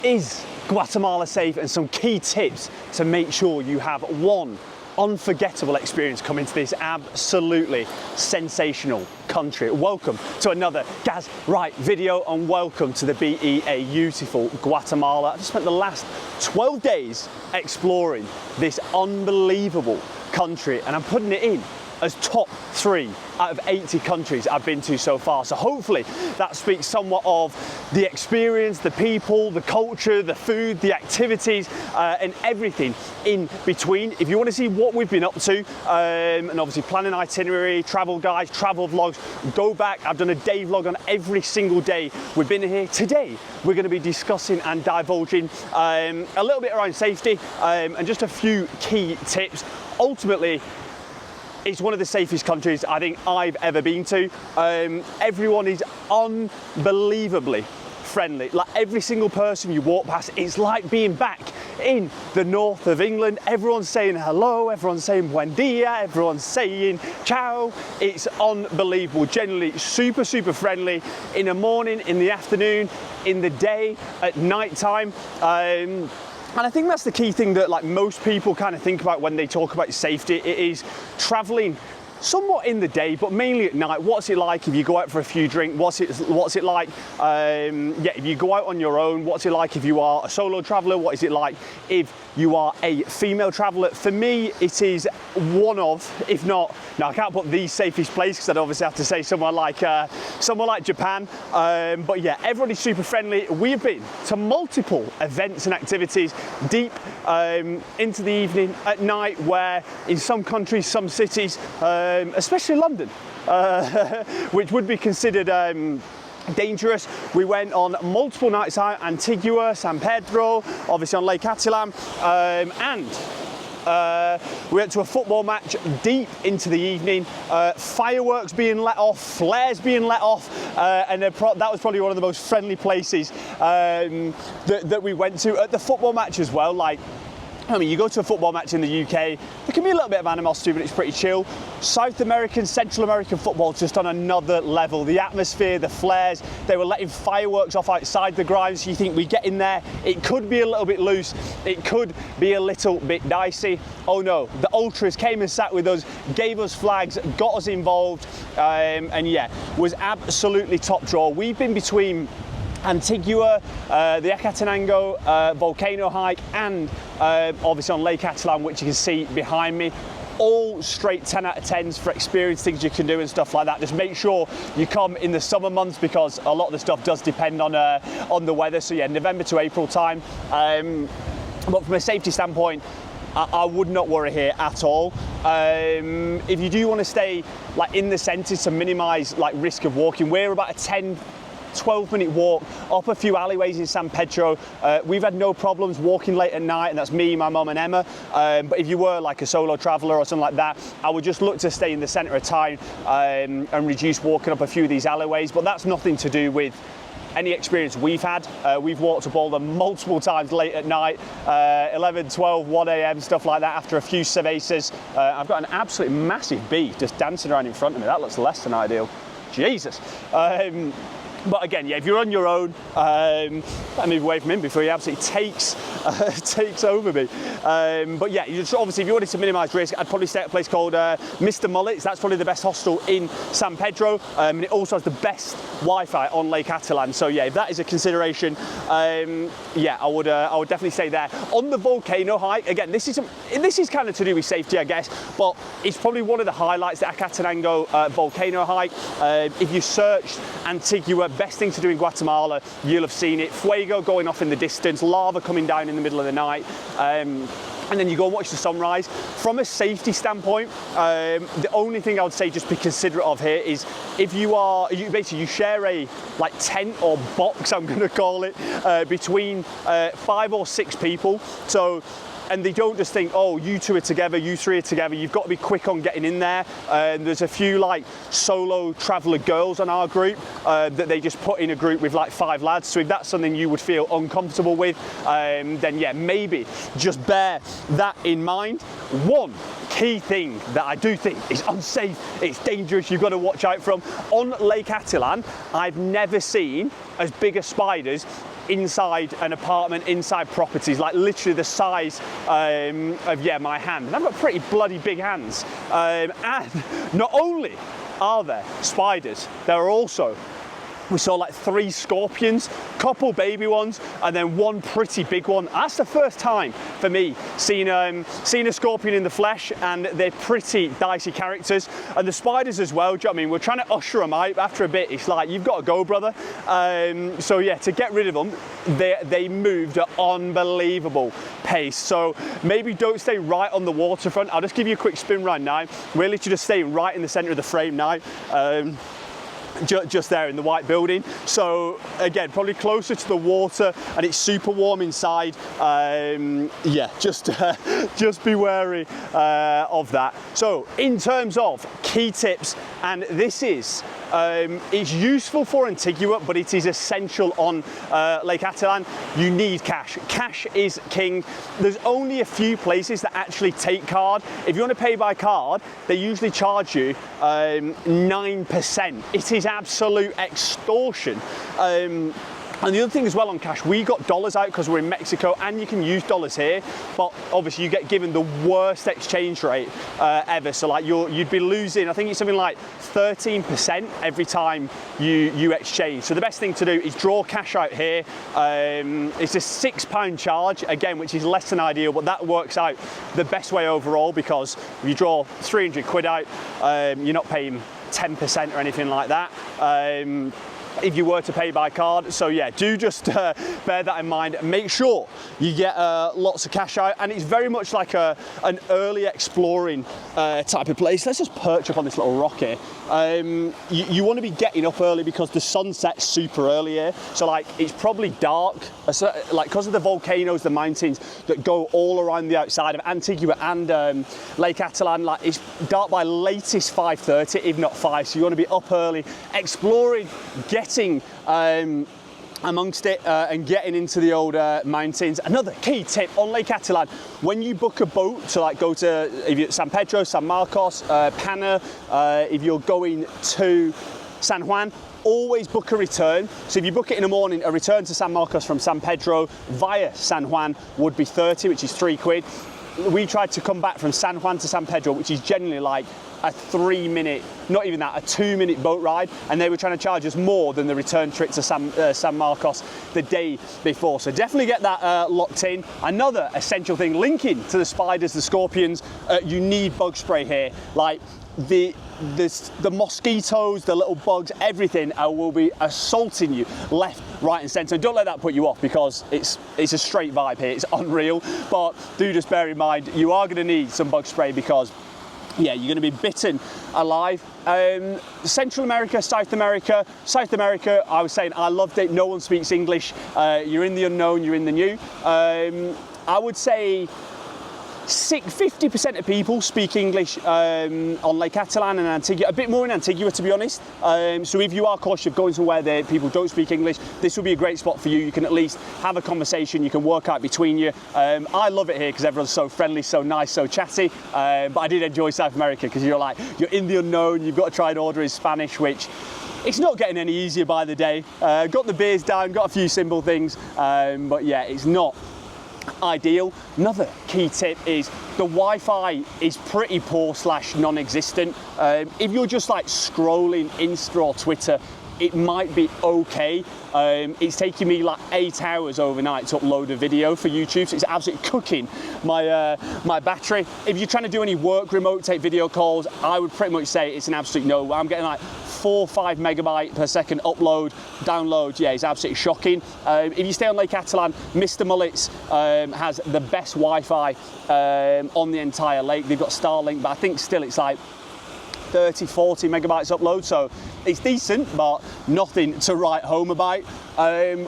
Is Guatemala safe, and some key tips to make sure you have one unforgettable experience coming to this absolutely sensational country. Welcome to another Gaz Right video, and welcome to the beautiful Guatemala. I've just spent the last 12 days exploring this unbelievable country, and I'm putting it in as top 3 out of 80 countries I've been to so far. So hopefully that speaks somewhat of the experience, the people, the culture, the food, the activities, and everything in between. If you want to see what we've been up to, and obviously planning itinerary, travel guides, travel vlogs, go back. I've done a day vlog on every single day we've been here. Today, we're going to be discussing and divulging a little bit around safety, and just a few key tips. Ultimately, it's one of the safest countries I think I've ever been to. Everyone is unbelievably friendly. Like every single person you walk past, it's like being back in the north of England. Everyone's saying hello, everyone's saying buen dia, everyone's saying ciao. It's unbelievable. Generally super friendly in the morning, in the afternoon, in the day, at night time. And I think that's the key thing that like most people kind of think about when they talk about safety. It is traveling somewhat in the day, but mainly at night. What's it like if you go out for a few drinks? What's it like if you go out on your own? What's it like if you are a solo traveler? What is it like if you are a female traveler? For me, it is one of, if not, now I can't put the safest place because I'd obviously have to say somewhere like Japan. But yeah, everybody's super friendly. We've been to multiple events and activities deep into the evening, at night, where in some countries, some cities, especially London, which would be considered dangerous. We went on multiple nights out, Antigua, San Pedro, obviously on Lake Atitlan, and we went to a football match deep into the evening, fireworks being let off, flares being let off, and that was probably one of the most friendly places that we went to. At the football match as well, like, I mean, you go to a football match in the UK, there can be a little bit of animosity, but it's pretty chill. South American, Central American football, just on another level. The atmosphere, the flares, they were letting fireworks off outside the grounds. You think we get in there, it could be a little bit loose, it could be a little bit dicey. Oh no, the ultras came and sat with us, gave us flags, got us involved, and yeah, was absolutely top draw. We've been between Antigua, the Acatenango volcano hike, and obviously on Lake Atitlan, which you can see behind me. All straight 10 out of 10s for experience, things you can do and stuff like that. Just make sure you come in the summer months because a lot of the stuff does depend on the weather. So yeah, November to April time. But from a safety standpoint, I would not worry here at all. If you do want to stay like in the centre to minimise like risk of walking, we're about a 12-minute walk up a few alleyways in San Pedro. We've had no problems walking late at night, and that's me, my mum and Emma. But if you were like a solo traveller or something like that, I would just look to stay in the centre of town and reduce walking up a few of these alleyways. But that's nothing to do with any experience we've had. We've walked up all them multiple times late at night, 11, 12, 1 a.m, stuff like that, after a few cervezas. I've got an absolute massive bee just dancing around in front of me. That looks less than ideal. Jesus. But again, yeah, if you're on your own, let me move away from him before he absolutely takes over me. But yeah, you just, obviously, if you wanted to minimise risk, I'd probably stay at a place called Mr. Mullet's. That's probably the best hostel in San Pedro, and it also has the best Wi-Fi on Lake Atitlan. So yeah, if that is a consideration, yeah, I would definitely stay there. On the volcano hike, again, this is kind of to do with safety, I guess, but it's probably one of the highlights, the Acatenango volcano hike. If you searched Antigua, best thing to do in Guatemala, you'll have seen it. Fuego going off in the distance, lava coming down in the middle of the night. And then you go and watch the sunrise. From a safety standpoint, the only thing I would say just be considerate of here is if you share a like tent or box, I'm going to call it, between 5 or 6 people. So, and they don't just think, oh, you two are together, you three are together. You've got to be quick on getting in there. There's a few like solo traveller girls on our group that they just put in a group with like 5 lads. So if that's something you would feel uncomfortable with, then yeah, maybe just bear that in mind. One key thing that I do think is unsafe, it's dangerous, you've got to watch out from. On Lake Atitlan, I've never seen as big as spiders inside an apartment, inside properties, like literally the size of, yeah, my hand. And I've got pretty bloody big hands. And not only are there spiders, there are also, we saw like 3 scorpions, couple baby ones, and then 1 pretty big one. That's the first time for me seeing a scorpion in the flesh, and they're pretty dicey characters. And the spiders as well, do you know what I mean? We're trying to usher them out, but after a bit, it's like, you've got to go, brother. So yeah, to get rid of them, they moved at unbelievable pace. So maybe don't stay right on the waterfront. I'll just give you a quick spin right now. We're literally just staying right in the center of the frame now. Just there in the white building. So again, probably closer to the water, and it's super warm inside. Yeah, just be wary of that. So in terms of key tips, and this is it's useful for Antigua, but it is essential on Lake Atitlan. You need cash. Cash is king. There's only a few places that actually take card. If you want to pay by card, they usually charge you 9%. It is absolute extortion. And the other thing as well on cash, we got dollars out because we're in Mexico, and you can use dollars here, but obviously you get given the worst exchange rate ever. So like you'd be losing, I think it's something like 13% every time you exchange. So the best thing to do is draw cash out here. It's a £6 charge, again, which is less than ideal, but that works out the best way overall, because if you draw 300 quid out, you're not paying 10% or anything like that. If you were to pay by card. So yeah, do just bear that in mind. Make sure you get lots of cash out, and it's very much like an early exploring type of place. Let's just perch up on this little rock here. You want to be getting up early because the sun sets super early here. So like it's probably dark, like because of the volcanoes, the mountains that go all around the outside of Antigua and Lake Atitlan. Like it's dark by latest 5:30, if not 5. So you want to be up early, exploring, getting amongst it and getting into the old mountains. Another key tip on Lake Atitlan, when you book a boat to like go to, if you're San Pedro, San Marcos, Pana, if you're going to San Juan, always book a return. So if you book it in the morning, a return to San Marcos from San Pedro via San Juan would be 30, which is 3 quid. We tried to come back from San Juan to San Pedro, which is generally like a 3-minute, not even that, a 2-minute boat ride, and they were trying to charge us more than the return trip to San Marcos the day before. So definitely get that locked in. Another essential thing, linking to the spiders, the scorpions, you need bug spray here. Like the mosquitoes, the little bugs, everything will be assaulting you left, right and centre. Don't let that put you off, because it's a straight vibe here, it's unreal. But do just bear in mind, you are going to need some bug spray, because yeah, you're going to be bitten alive. Central America, South America, I was saying I loved it. No one speaks English. You're in the unknown, you're in the new. I would say 50% of people speak English on Lake Atitlan and Antigua, a bit more in Antigua to be honest. So if you are cautious of going somewhere that people don't speak English, this will be a great spot for you. You can at least have a conversation, you can work out between you. I love it here because everyone's so friendly, so nice, so chatty. But I did enjoy South America because you're in the unknown, you've got to try and order in Spanish, which it's not getting any easier by the day. Got the beers down, got a few simple things, but yeah, it's not ideal. Another key tip is the Wi-Fi is pretty poor / non-existent. If you're just like scrolling Insta or Twitter, it might be okay. It's taking me like 8 hours overnight to upload a video for YouTube, so it's absolutely cooking my battery. If you're trying to do any work remote, take video calls, I would pretty much say it's an absolute no. I'm getting like 4 or 5 megabyte per second upload, download. Yeah, it's absolutely shocking. If you stay on Lake Atitlan, Mr. Mullet's has the best Wi-Fi on the entire lake. They've got Starlink, but I think still it's like 30, 40 megabytes upload, so it's decent, but nothing to write home about.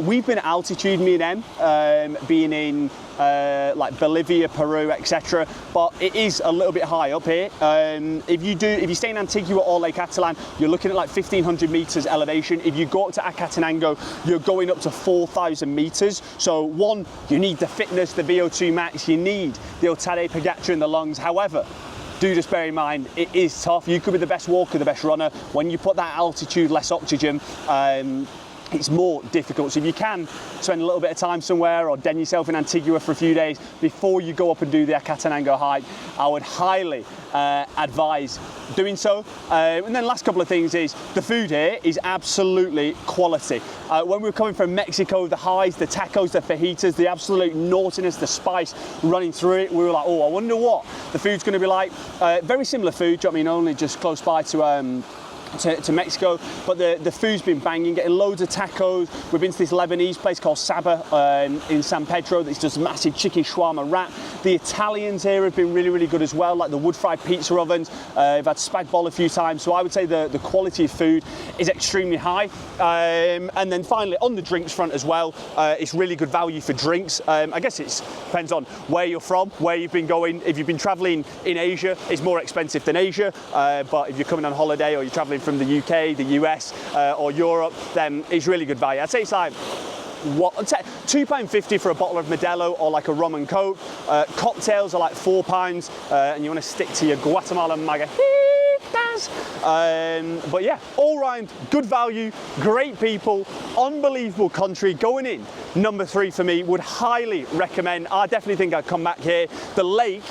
We've been at altitude, me and Em, being in like Bolivia, Peru, etc. But it is a little bit high up here. If you stay in Antigua or Lake Atitlan, you're looking at like 1,500 meters elevation. If you go up to Acatenango, you're going up to 4,000 meters. So one, you need the fitness, the VO2 max, you need the Otade Pagatra in the lungs. However, do just bear in mind, it is tough. You could be the best walker, the best runner. When you put that altitude, less oxygen, it's more difficult. So if you can spend a little bit of time somewhere or den yourself in Antigua for a few days before you go up and do the Acatenango hike, I would highly advise doing so. And then last couple of things is the food here is absolutely quality. When we were coming from Mexico, the highs, the tacos, the fajitas, the absolute naughtiness, the spice running through it, we were like, oh, I wonder what the food's going to be like. Very similar food, do you know what I mean? Only just close by to Mexico, but the food's been banging, getting loads of tacos. We've been to this Lebanese place called Saba in San Pedro that's just massive chicken shawarma wrap. The Italians here have been really, really good as well, like the wood-fried pizza ovens. I've had spag bol a few times, so I would say the quality of food is extremely high. And then finally, on the drinks front as well, it's really good value for drinks. I guess it depends on where you're from, where you've been going. If you've been traveling in Asia, it's more expensive than Asia, but if you're coming on holiday or you're traveling from the UK, the US or Europe, then it's really good value. I'd say it's like £2.50 for a bottle of Modelo or like a rum and coke. Cocktails are like £4, and you want to stick to your Guatemalan margaritas. But yeah, all round good value, great people, unbelievable country. Going in number 3 for me, would highly recommend. I definitely think I'd come back here. The lake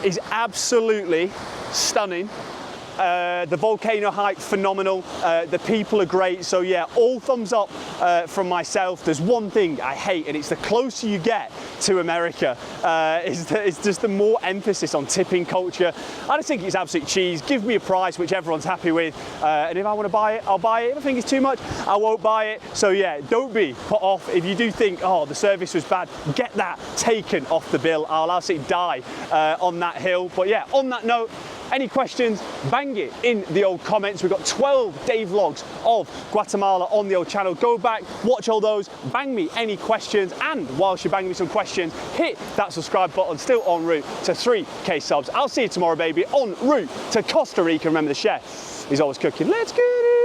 is absolutely stunning. The volcano hike, phenomenal. The people are great. So yeah, all thumbs up from myself. There's one thing I hate, and it's the closer you get to America, it's just the more emphasis on tipping culture. I just think it's absolute cheese. Give me a price which everyone's happy with, and if I want to buy it, I'll buy it. If I think it's too much, I won't buy it. So yeah, don't be put off. If you do think, oh, the service was bad, get that taken off the bill. I'll absolutely die on that hill. But yeah, on that note, any questions, bang it in the old comments. We've got 12 day vlogs of Guatemala on the old channel. Go back, watch all those, bang me any questions, and whilst you're banging me some questions, hit that subscribe button. Still en route to 3K subs. I'll see you tomorrow, baby, en route to Costa Rica. Remember, the chef is always cooking. Let's get it.